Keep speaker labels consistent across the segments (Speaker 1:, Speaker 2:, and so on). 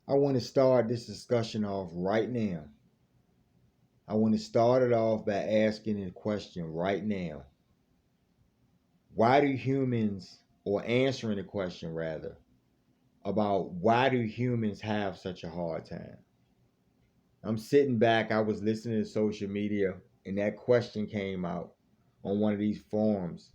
Speaker 1: I want to start this discussion off right now. I want to start it off by asking a question right now. Why do humans, or answering the question rather, about why do humans have such a hard time? I'm sitting back, I was listening to social media, and that question came out on one of these forums,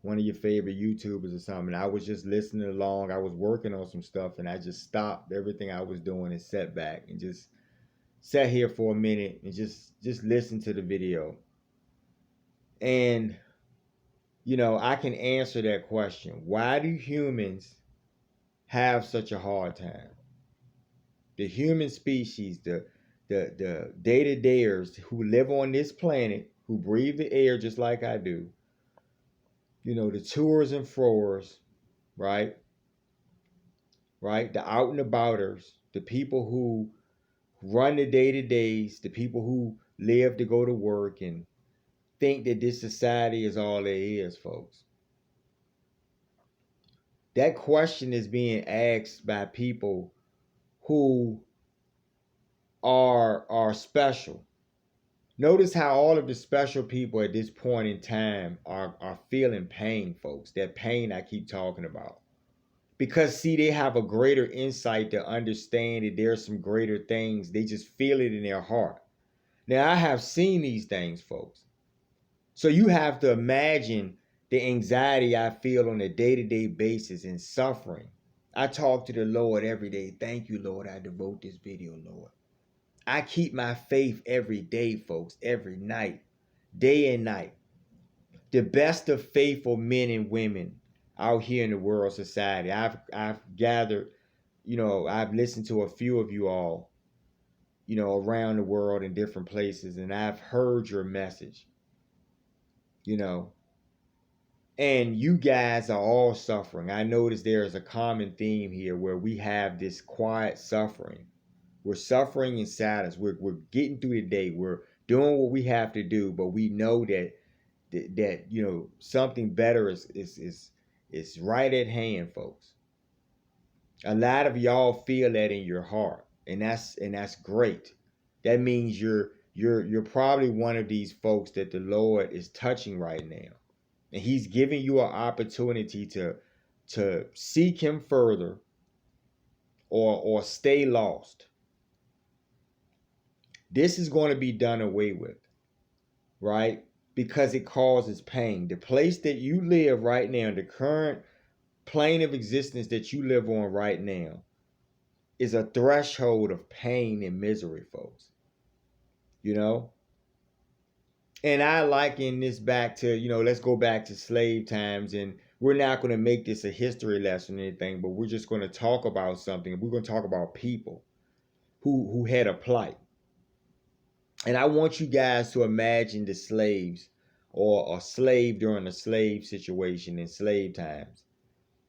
Speaker 1: one of your favorite YouTubers or something. I was just listening along. I was working on some stuff, and I just stopped everything I was doing and sat back and just sat here for a minute and just listened to the video. And I can answer that question. Why do humans have such a hard time? The human species, the day-to-dayers who live on this planet, who breathe the air just like I do, the tours and froers, right? Right? The out and abouters, the people who run the day-to-days, the people who live to go to work and think that this society is all there is, folks. That question is being asked by people who are special. Notice how all of the special people at this point in time are feeling pain, folks. That pain I keep talking about. Because see, they have a greater insight to understand that there's some greater things. They just feel it in their heart. Now I have seen these things, folks. So you have to imagine the anxiety I feel on a day-to-day basis and suffering. I talk to the Lord every day. Thank you, Lord. I devote this video, Lord. I keep my faith every day, folks, every night, day and night. The best of faithful men and women out here in the world society. I've gathered, I've listened to a few of you all, around the world in different places, and I've heard your message, you know. And you guys are all suffering. I notice there is a common theme here where we have this quiet suffering. We're suffering in silence. We're getting through the day. We're doing what we have to do, but we know that something better is right at hand, folks. A lot of y'all feel that in your heart, and that's great. That means you're probably one of these folks that the Lord is touching right now. And he's giving you an opportunity to seek him further or stay lost. This is going to be done away with, right? Because it causes pain. The place that you live right now, the current plane of existence that you live on right now, is a threshold of pain and misery, folks. You know? And I liken this back to, let's go back to slave times, and we're not going to make this a history lesson or anything, but we're just going to talk about something. We're going to talk about people who had a plight. And I want you guys to imagine the slaves or a slave during a slave situation in slave times,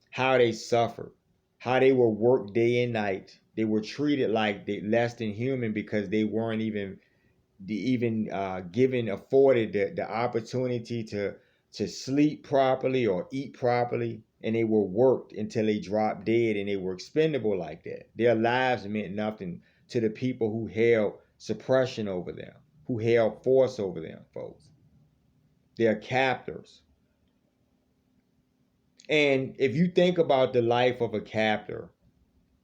Speaker 1: how they suffered, how they were worked day and night. They were treated like they less than human because they weren't even given afforded the opportunity to sleep properly or eat properly, and they were worked until they dropped dead, and they were expendable like that. Their lives meant nothing to the people who held suppression over them, who held force over them, folks. They're captors. And if you think about the life of a captor,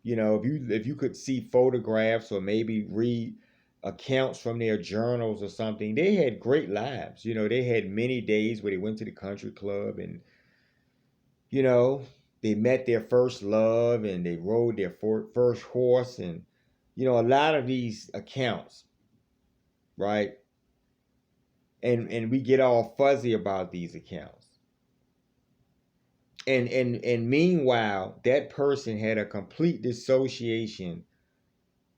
Speaker 1: if you could see photographs or maybe read accounts from their journals or something, they had great lives. They had many days where they went to the country club and, they met their first love and they rode their first horse. And, a lot of these accounts, right? And we get all fuzzy about these accounts. And meanwhile, that person had a complete dissociation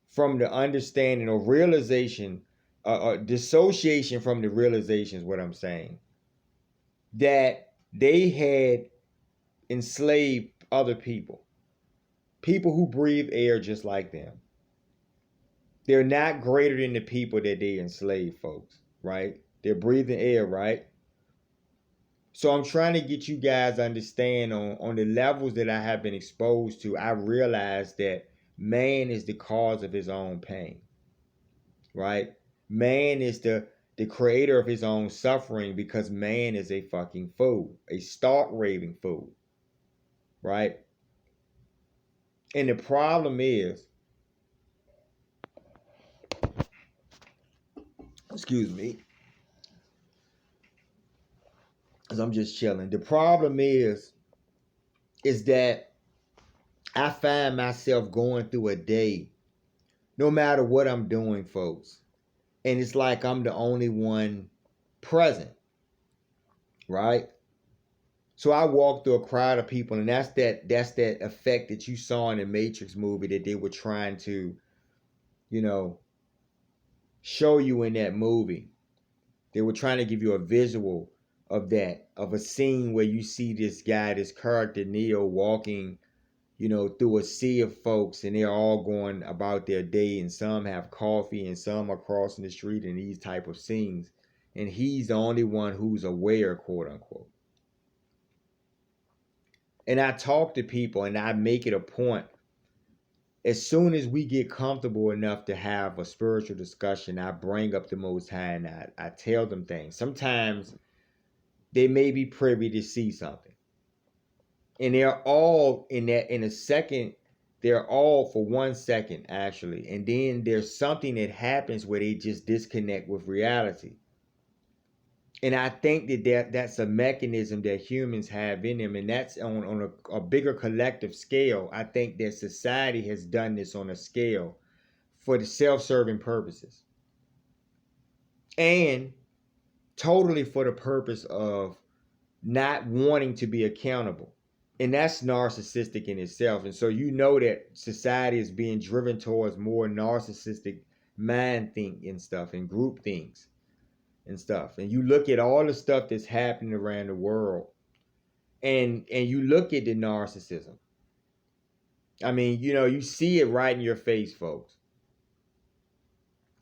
Speaker 1: from the understanding or realization, dissociation from the realization is what I'm saying, that they had enslaved other people, people who breathe air just like them. They're not greater than the people that they enslaved, folks, right? They're breathing air, right? So I'm trying to get you guys to understand on the levels that I have been exposed to. I realize that man is the cause of his own pain, right? Man is the creator of his own suffering because man is a fucking fool, a stark raving fool, right? And the problem is, excuse me, because I'm just chilling. The problem is that I find myself going through a day, no matter what I'm doing, folks, and it's like I'm the only one present, right? So I walk through a crowd of people, and that's that effect that you saw in the Matrix movie that they were trying to, you know, show you in that movie. They were trying to give you a visual of that, of a scene where you see this guy, this character Neo, walking, through a sea of folks, and they're all going about their day, and some have coffee, and some are crossing the street in these type of scenes, and he's the only one who's aware, quote unquote. And I talk to people, and I make it a point. As soon as we get comfortable enough to have a spiritual discussion, I bring up the Most High, and I tell them things. Sometimes they may be privy to see something. And they're all in a second, they're all for 1 second actually. And then there's something that happens where they just disconnect with reality. And I think that's a mechanism that humans have in them. And that's on a bigger collective scale. I think that society has done this on a scale for the self-serving purposes. And totally for the purpose of not wanting to be accountable. And that's narcissistic in itself. And so that society is being driven towards more narcissistic mind think and stuff, and group things and stuff. And you look at all the stuff that's happening around the world, and you look at the narcissism. I mean, you see it right in your face, folks.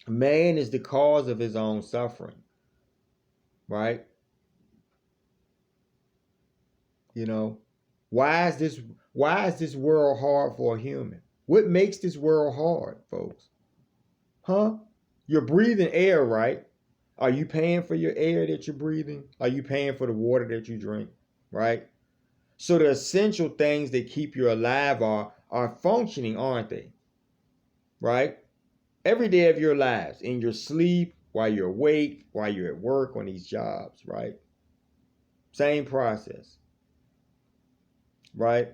Speaker 1: Man is the cause of his own suffering, right? Why is this world hard for a human? What makes this world hard, folks? Huh? You're breathing air, right? Are you paying for your air that you're breathing? Are you paying for the water that you drink? Right? So the essential things that keep you alive are functioning, aren't they? Right? Every day of your lives, in your sleep, while you're awake, while you're at work on these jobs, right? Same process. Right?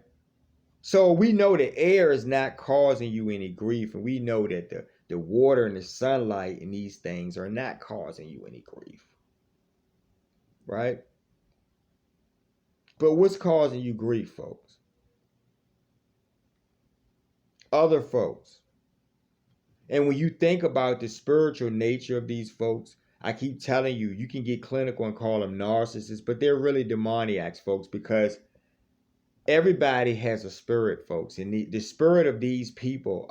Speaker 1: So we know that air is not causing you any grief, and we know that the water and the sunlight and these things are not causing you any grief. Right? But what's causing you grief, folks? Other folks. And when you think about the spiritual nature of these folks, I keep telling you, you can get clinical and call them narcissists, but they're really demoniacs, folks, because everybody has a spirit, folks. And the spirit of these people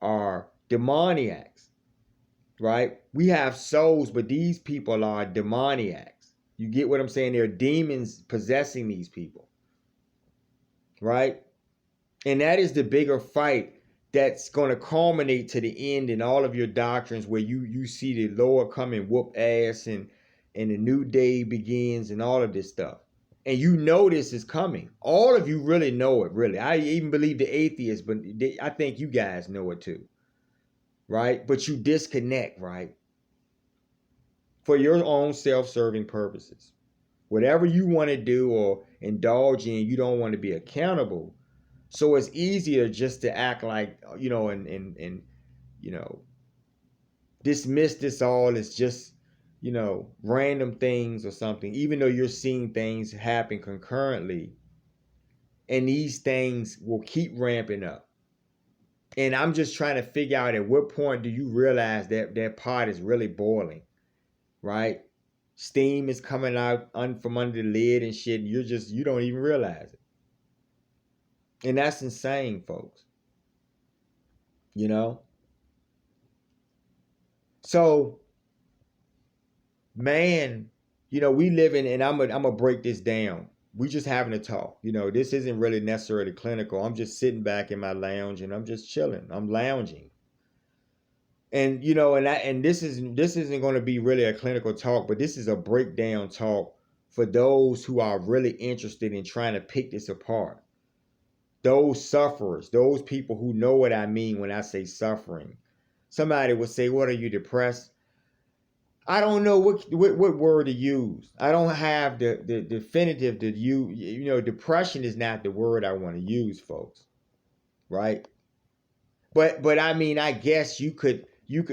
Speaker 1: are demoniacs, right? We have souls, but these people are demoniacs. You get what I'm saying? They're demons possessing these people, right? And that is the bigger fight that's going to culminate to the end in all of your doctrines, where you see the Lord come and whoop ass, and the new day begins and all of this stuff. And this is coming. All of you really know it, really. I even believe the atheists, but I think you guys know it too, right? But you disconnect, right? For your own self-serving purposes. Whatever you want to do or indulge in, you don't want to be accountable. So it's easier just to act like, and dismiss this all as just, random things or something, even though you're seeing things happen concurrently. And these things will keep ramping up. And I'm just trying to figure out, at what point do you realize that that pot is really boiling, right? Steam is coming out from under the lid and shit. You don't even realize it. And that's insane, folks. So, man, we live in, and I'm gonna break this down. We just having a talk. This isn't really necessarily clinical. I'm just sitting back in my lounge and I'm just chilling. I'm lounging. And this isn't going to be really a clinical talk, but this is a breakdown talk for those who are really interested in trying to pick this apart. Those sufferers, those people who know what I mean when I say suffering. Somebody would say, "What, are you depressed?" I don't know what word to use. I don't have the definitive to use. Depression is not the word I want to use, folks. Right? But I mean, I guess you could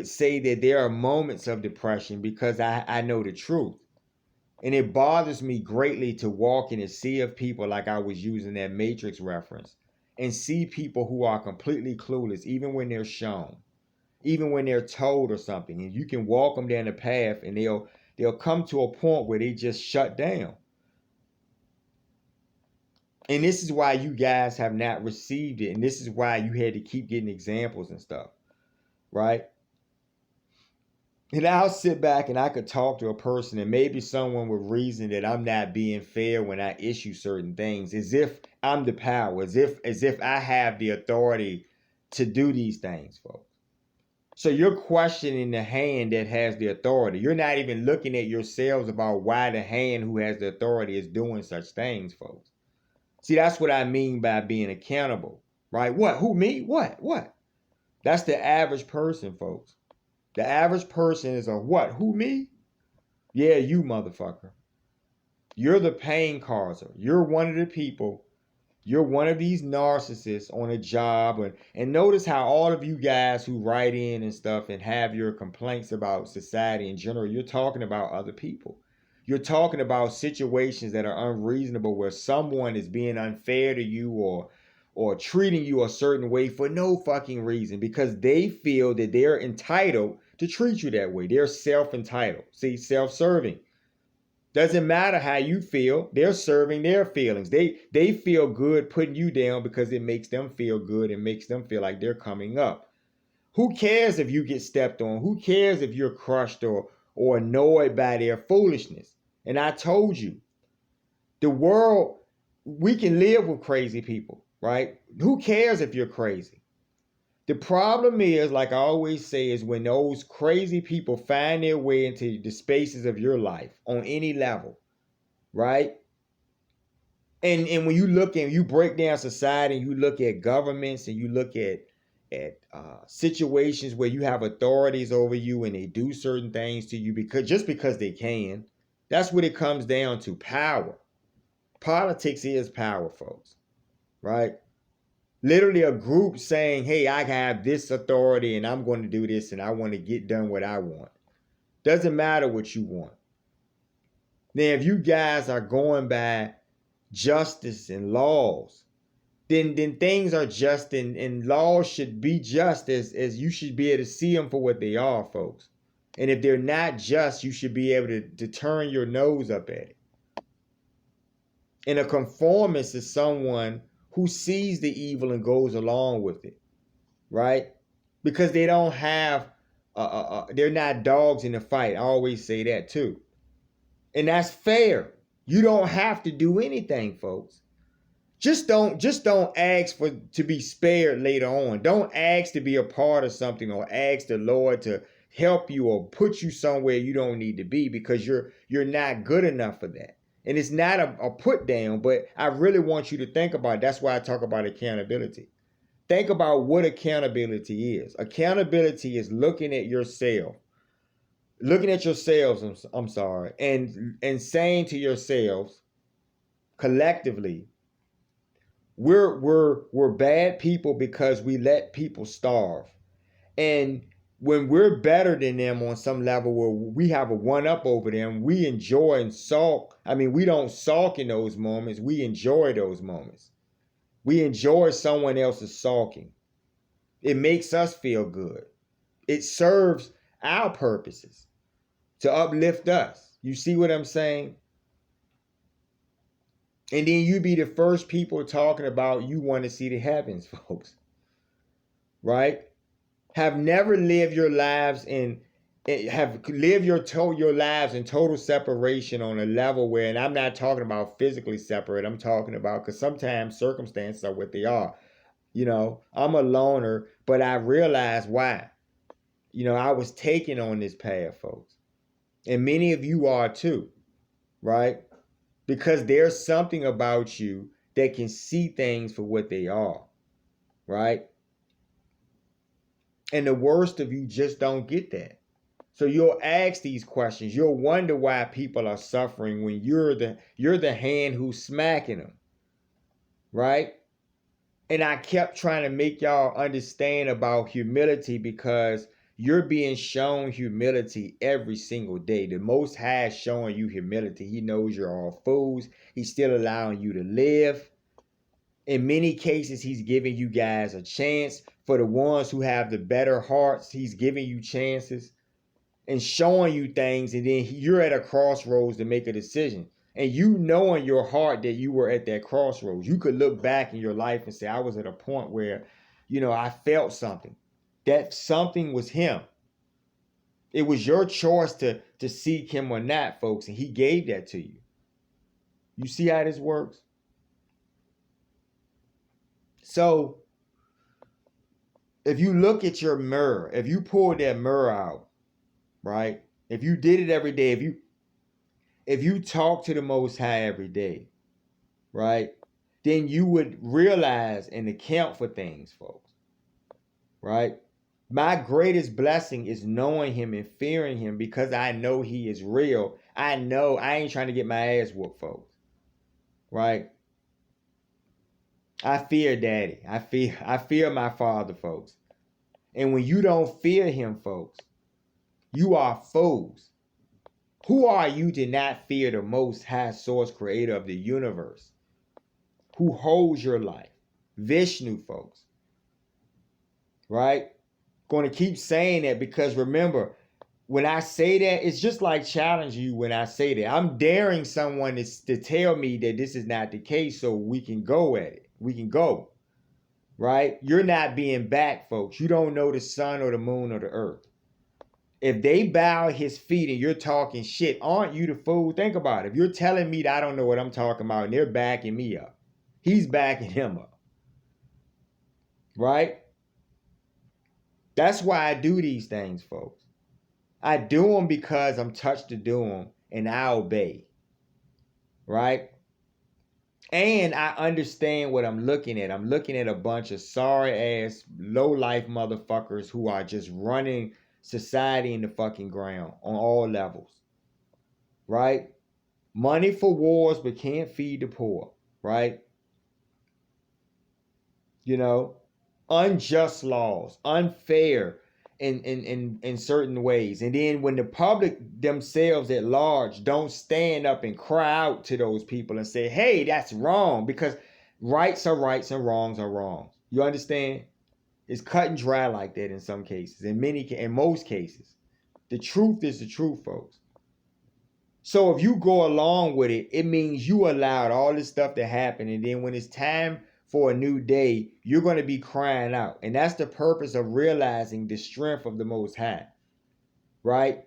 Speaker 1: say that there are moments of depression because I know the truth. And it bothers me greatly to walk in a sea of people, like I was using that Matrix reference, and see people who are completely clueless, even when they're shown, even when they're told or something. And you can walk them down the path and they'll come to a point where they just shut down. And this is why you guys have not received it. And this is why you had to keep getting examples and stuff, right? And I'll sit back and I could talk to a person and maybe someone would reason that I'm not being fair when I issue certain things, as if I'm the power, as if I have the authority to do these things, folks. So you're questioning the hand that has the authority. You're not even looking at yourselves about why the hand who has the authority is doing such things, folks. See, that's what I mean by being accountable, right? What? Who, me? What? That's the average person, folks. The average person is a what? Who, me? Yeah, you motherfucker. You're the pain causer. You're one of the people. You're one of these narcissists on a job. And notice how all of you guys who write in and stuff and have your complaints about society in general, you're talking about other people. You're talking about situations that are unreasonable where someone is being unfair to you or treating you a certain way for no fucking reason because they feel that they're entitled to treat you that way. They're self-entitled. See, self-serving. Doesn't matter how you feel. They're serving their feelings. They feel good putting you down because it makes them feel good and makes them feel like they're coming up. Who cares if you get stepped on? Who cares if you're crushed or annoyed by their foolishness? And I told you, the world, we can live with crazy people, right? Who cares if you're crazy? The problem is, like I always say, is when those crazy people find their way into the spaces of your life on any level, right? And when you look and you break down society, and you look at governments and you look at situations where you have authorities over you and they do certain things to you because they can. That's what it comes down to: power. Politics is power, folks, right? Literally a group saying, hey, I have this authority and I'm going to do this and I want to get done what I want. Doesn't matter what you want. Now, if you guys are going by justice and laws, then things are just and laws should be just as you should be able to see them for what they are, folks. And if they're not just, you should be able to turn your nose up at it. And a conformist is someone who sees the evil and goes along with it, right? Because they don't have, they're not dogs in the fight. I always say that too. And that's fair. You don't have to do anything, folks. Just don't ask for to be spared later on. Don't ask to be a part of something or ask the Lord to help you or put you somewhere you don't need to be because you're not good enough for that. And it's not a put down, but I really want you to think about it. That's why I talk about accountability. Think about what accountability is. Accountability is looking at yourselves, I'm sorry, and saying to yourselves collectively, we're bad people because we let people starve. And when we're better than them on some level where we have a one up over them, we enjoy and sulk. I mean, we don't sulk in those moments. We enjoy those moments. We enjoy someone else's sulking. It makes us feel good. It serves our purposes to uplift us. You see what I'm saying? And then you be the first people talking about you want to see the heavens, folks. Right? Have never lived your lives in have lived your lives in total separation on a level where, and I'm not talking about physically separate, I'm talking about, because sometimes circumstances are what they are. I'm a loner, but I realized why. I was taken on this path, folks. And many of you are too, right? Because there's something about you that can see things for what they are, right? And the worst of you just don't get that. So you'll ask these questions. You'll wonder why people are suffering when you're the hand who's smacking them, right? And I kept trying to make y'all understand about humility, because you're being shown humility every single day. The Most High is showing you humility. He knows you're all fools. He's still allowing you to live. In many cases, he's giving you guys a chance. For the ones who have the better hearts, he's giving you chances and showing you things, and then you're at a crossroads to make a decision. And you know in your heart that you were at that crossroads. You could look back in your life and say, I was at a point where, I felt something. That something was him. It was your choice to seek him or not, folks, and he gave that to you. You see how this works? So, if you look at your mirror, if you pull that mirror out, right? If you did it every day, if you talk to the Most High every day, right, then you would realize and account for things, folks, right? My greatest blessing is knowing him and fearing him, because I know he is real. I know I ain't trying to get my ass whooped, folks, right? I fear daddy. I fear my father, folks. And when you don't fear him, folks, you are fools. Who are you to not fear the Most High Source, creator of the universe, who holds your life? Vishnu, folks. Right? Going to keep saying that, because remember, when I say that, it's just like challenging you when I say that. I'm daring someone to tell me that this is not the case, so we can go at it. We can go. Right? You're not being backed, folks. You don't know the sun or the moon or the earth. If they bow at his feet and you're talking shit, aren't you the fool? Think about it. If you're telling me that I don't know what I'm talking about and they're backing me up, he's backing him up. Right? That's why I do these things, folks. I do them because I'm touched to do them, and I obey. Right? And I understand what I'm looking at. I'm looking at a bunch of sorry ass, low life motherfuckers who are just running society in the fucking ground on all levels. Right? Money for wars, but can't feed the poor. Right? Unjust laws, unfair in certain ways. And then when the public themselves at large don't stand up and cry out to those people and say, hey, that's wrong, because rights are rights and wrongs are wrongs. You understand? It's cut and dry like that in some cases. In most cases. The truth is the truth, folks. So if you go along with it, it means you allowed all this stuff to happen. And then when it's time for a new day, you're going to be crying out. And that's the purpose of realizing the strength of the Most High, right?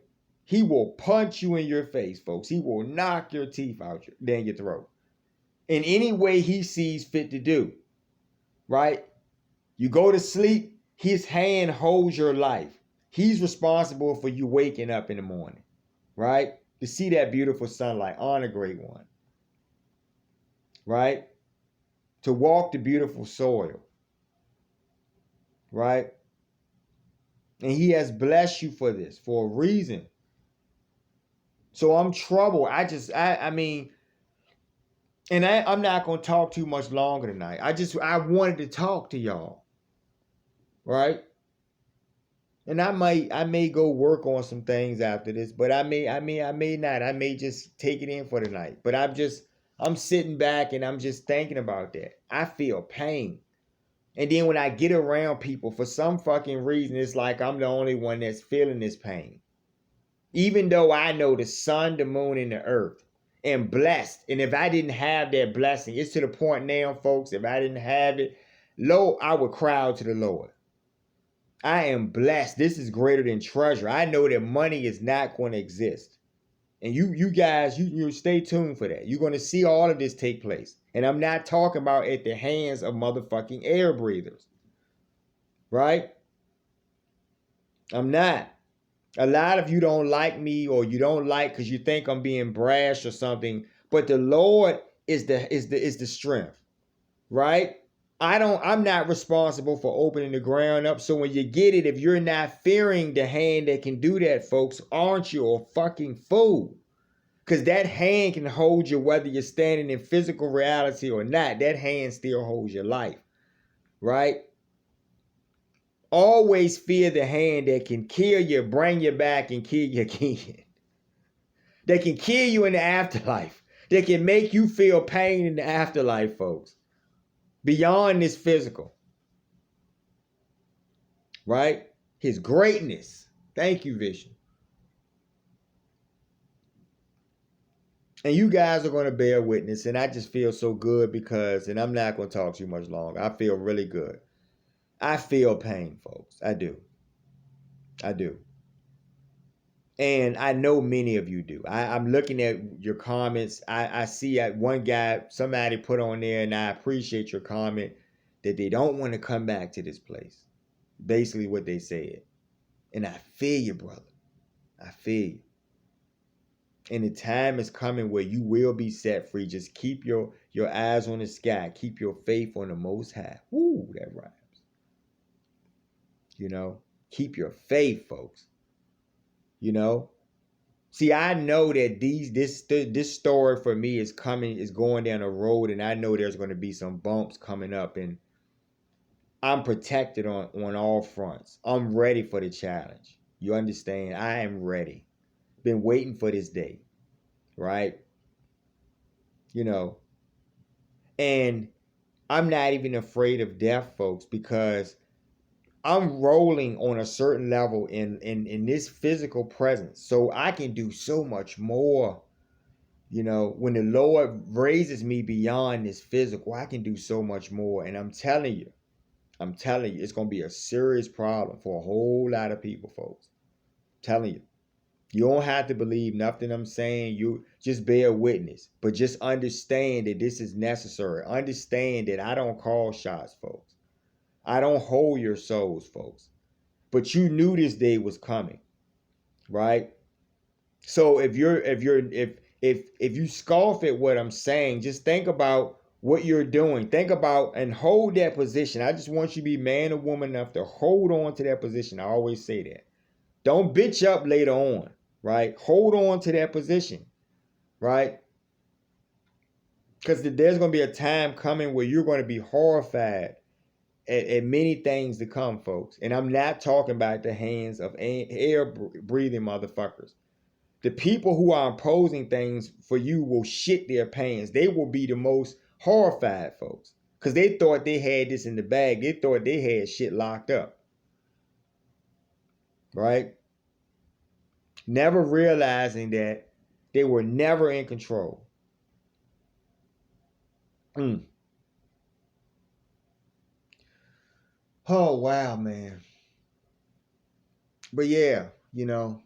Speaker 1: He will punch you in your face, folks. He will knock your teeth out down your throat in any way he sees fit to do, right? You go to sleep, his hand holds your life. He's responsible for you waking up in the morning, right? To see that beautiful sunlight on a great one, right? To walk the beautiful soil, right? And he has blessed you for this, for a reason. So I'm troubled. I mean, and I'm not going to talk too much longer tonight. I wanted to talk to y'all, right? And I may go work on some things after this, but I may not. I may just take it in for the night. But I'm sitting back and I'm just thinking about that. I feel pain. And then when I get around people, for some fucking reason, it's like I'm the only one that's feeling this pain. Even though I know the sun, the moon, and the earth, and blessed. And if I didn't have that blessing, it's to the point now, folks, if I didn't have it, I would cry out to the Lord. I am blessed. This is greater than treasure. I know that money is not going to exist. And you guys, you stay tuned for that. You're going to see all of this take place. And I'm not talking about at the hands of motherfucking air breathers. Right? I'm not. A lot of you don't like me, or you don't like because you think I'm being brash or something. But the Lord is the strength. Right? I'm not responsible for opening the ground up. So when you get it, if you're not fearing the hand that can do that, folks, aren't you a fucking fool? Because that hand can hold you whether you're standing in physical reality or not. That hand still holds your life. Right? Always fear the hand that can kill you, bring you back, and kill you again. That can kill you in the afterlife. That can make you feel pain in the afterlife, folks. Beyond this physical. Right? His greatness. Thank you, Vision. And you guys are going to bear witness. And I just feel so good because, and I'm not going to talk too much longer. I feel really good. I feel pain, folks. I do. I do. And I know many of you do. I'm looking at your comments. I see one guy, somebody put on there, and I appreciate your comment, that they don't want to come back to this place. Basically what they said. And I feel you, brother. I feel you. And the time is coming where you will be set free. Just keep your eyes on the sky. Keep your faith on the Most High. Woo, that rhymes. You know, keep your faith, folks. You know, see, I know that this story for me is going down a road, and I know there's going to be some bumps coming up, and I'm protected on all fronts. I'm ready for the challenge. You understand? I am ready. Been waiting for this day, right? You know, and I'm not even afraid of death, folks, because I'm rolling on a certain level in this physical presence. So I can do so much more. You know, when the Lord raises me beyond this physical, I can do so much more. And I'm telling you, it's going to be a serious problem for a whole lot of people, folks. I'm telling you. You don't have to believe nothing I'm saying. You just bear witness. But just understand that this is necessary. Understand that I don't call shots, folks. I don't hold your souls, folks. But you knew this day was coming, right? So if you scoff at what I'm saying, just think about what you're doing. Think about and hold that position. I just want you to be man or woman enough to hold on to that position. I always say that. Don't bitch up later on, right? Hold on to that position, right? Because there's going to be a time coming where you're going to be horrified at many things to come, folks. And I'm not talking about the hands of air-breathing motherfuckers. The people who are imposing things for you will shit their pants. They will be the most horrified, folks. Because they thought they had this in the bag. They thought they had shit locked up. Right? Never realizing that they were never in control. Oh, wow, man. But yeah, you know,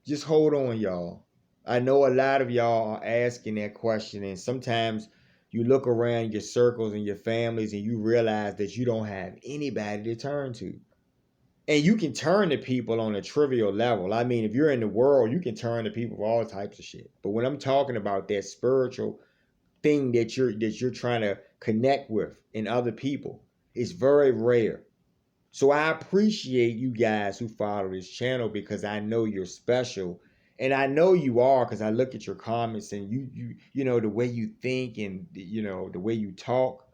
Speaker 1: just hold on, y'all. I know a lot of y'all are asking that question, and sometimes you look around your circles and your families and you realize that you don't have anybody to turn to. And you can turn to people on a trivial level. I mean, if you're in the world, you can turn to people for all types of shit. But when I'm talking about that spiritual thing that you're trying to connect with in other people, it's very rare. So I appreciate you guys who follow this channel because I know you're special. And I know you are because I look at your comments and you know the way you think and you know the way you talk,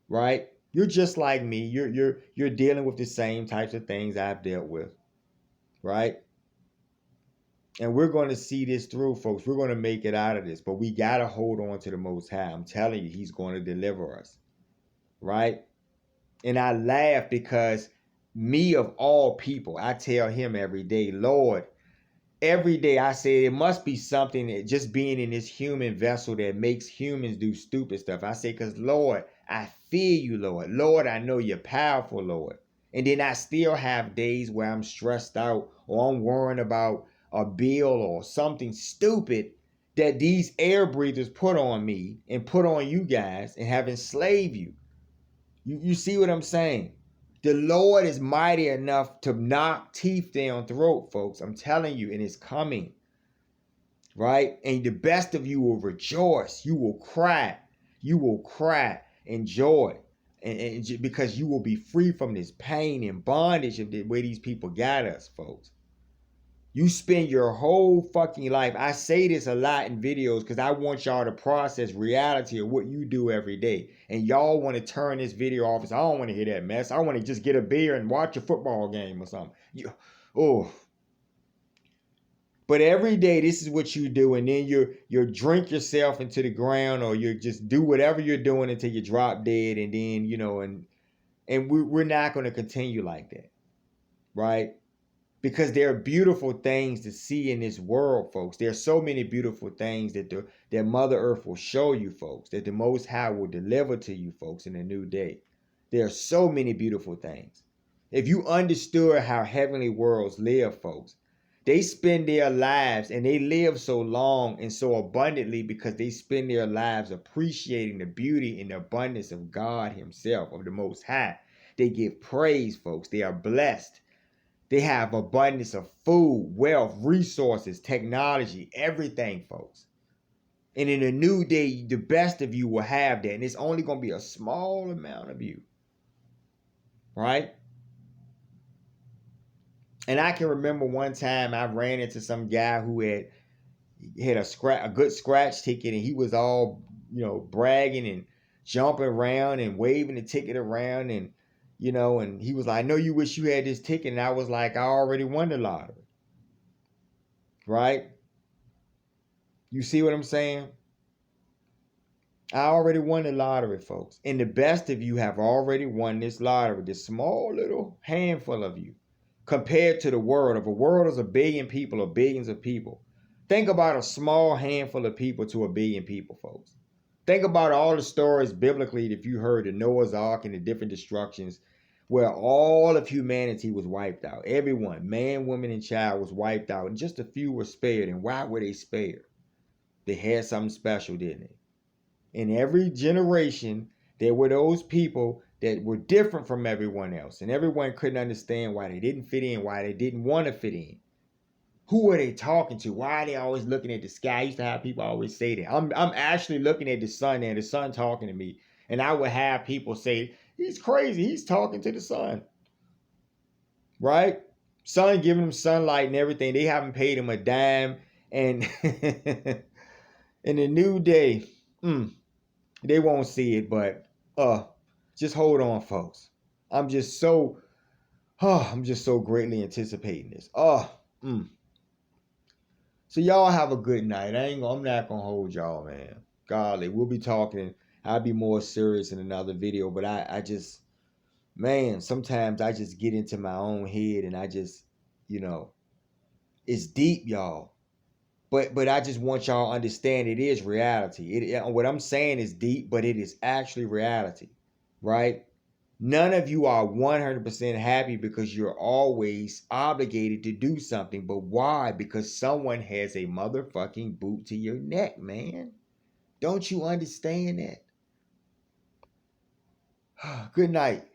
Speaker 1: right? You're just like me. You're dealing with the same types of things I've dealt with, right? And we're going to see this through, folks. We're going to make it out of this, but we got to hold on to the Most High. I'm telling you, He's going to deliver us, right? And I laugh because me of all people, I tell Him every day, Lord, every day I say it must be something that just being in this human vessel that makes humans do stupid stuff. I say, because Lord, I feel you, Lord. Lord, I know you're powerful, Lord. And then I still have days where I'm stressed out or I'm worrying about a bill or something stupid that these air breathers put on me and put on you guys and have enslaved you. You see what I'm saying? The Lord is mighty enough to knock teeth down throat, folks. I'm telling you, and it's coming. Right? And the best of you will rejoice. You will cry. You will cry in joy. And because you will be free from this pain and bondage of the way these people got us, folks. You spend your whole fucking life. I say this a lot in videos because I want y'all to process reality of what you do every day. And y'all want to turn this video off. I don't want to hear that mess. I want to just get a beer and watch a football game or something. But every day this is what you do, and then you drink yourself into the ground, or you just do whatever you're doing until you drop dead, and then and we're not going to continue like that, right? Because there are beautiful things to see in this world, folks. There are so many beautiful things that Mother Earth will show you, folks, that the Most High will deliver to you, folks, in a new day. There are so many beautiful things. If you understood how heavenly worlds live, folks, they spend their lives and they live so long and so abundantly because they spend their lives appreciating the beauty and the abundance of God Himself, of the Most High. They give praise, folks. They are blessed. They have abundance of food, wealth, resources, technology, everything, folks. And in a new day, the best of you will have that. And it's only going to be a small amount of you. Right? And I can remember one time I ran into some guy who had a good scratch ticket, and he was all, bragging and jumping around and waving the ticket around, and and he was like, "I know you wish you had this ticket," and I was like, "I already won the lottery." Right? You see what I'm saying? I already won the lottery, folks. And the best of you have already won this lottery, this small little handful of you, compared to the world. If a world is a billion people or billions of people, think about a small handful of people to a billion people, folks. Think about all the stories biblically that you heard, the Noah's Ark and the different destructions, where all of humanity was wiped out. Everyone, man, woman, and child, was wiped out, and just a few were spared. And why were they spared? They had something special, didn't they? In every generation, there were those people that were different from everyone else, and everyone couldn't understand why they didn't fit in, why they didn't want to fit in. Who are they talking to? Why are they always looking at the sky? I used to have people always say that. I'm actually looking at the sun, and the sun talking to me. And I would have people say, "He's crazy. He's talking to the sun." Right? Sun giving them sunlight and everything. They haven't paid him a dime. And in the new day, they won't see it, but just hold on, folks. I'm just so greatly anticipating this. So y'all have a good night. I'm not gonna hold y'all, man. Golly, we'll be talking. I'll be more serious in another video, but I just, man, sometimes I just get into my own head and I just, it's deep, y'all. But I just want y'all to understand it is reality. What I'm saying is deep, but it is actually reality, right? None of you are 100% happy because you're always obligated to do something. But why? Because someone has a motherfucking boot to your neck, man. Don't you understand that? Good night.